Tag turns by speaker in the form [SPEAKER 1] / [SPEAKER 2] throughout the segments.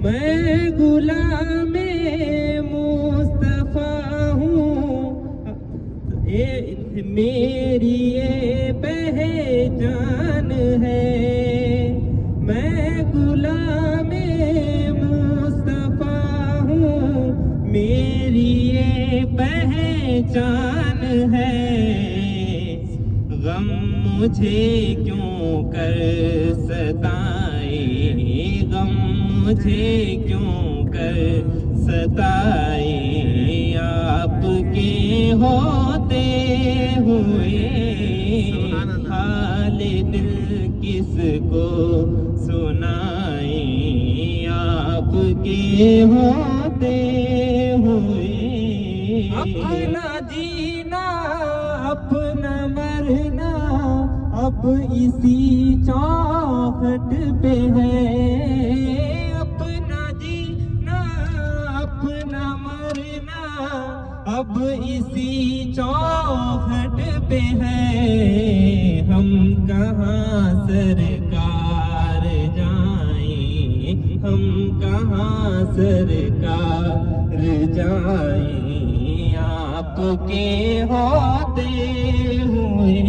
[SPEAKER 1] मैं गुलामे मुस्तफा हूँ, मेरी ये पहचान है। मैं गुलामे मुस्तफा हूँ, मेरी ये पहचान है। गम मुझे क्यों कर सताए, गम मुझे क्यों कर सताए, आपके होते हुए हाल दिल किसको सुनाए, आपके होते हुए। अपना जीना अपना मरना अब इसी चौखट पे है। अपना जीना अपना मरना अब इसी चौखट पे है। हम कहाँ सरकार जाएं, हम कहाँ सरकार जाएं, आपके होते हुए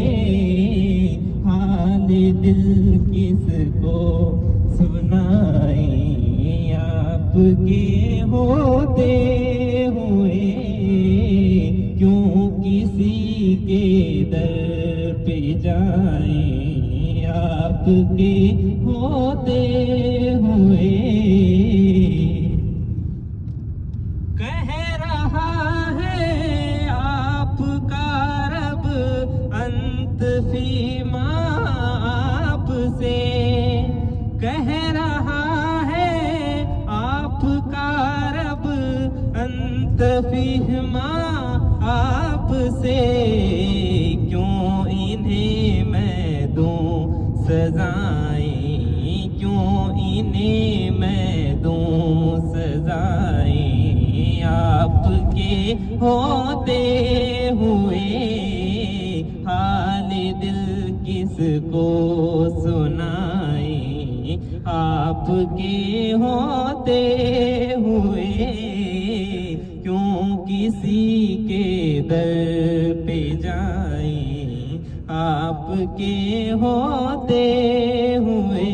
[SPEAKER 1] हाल दिल किसको सुनाए, आपके होते हुए क्यों किसी के दर पे जाए, आपके होते हुए। कह रहा है आपका रब अंत फीमा आपसे, कह रहा है आपका रब अंत फीमा आपसे। क्यों इन्हें मैं दूं सजाएं, क्यों इन्हें मैं दूं सजाएं, आपके होते हुए हाल दिल किसको सुनाए, आपके होते हुए क्यों किसी के दर पे जाए, आपके होते हुए।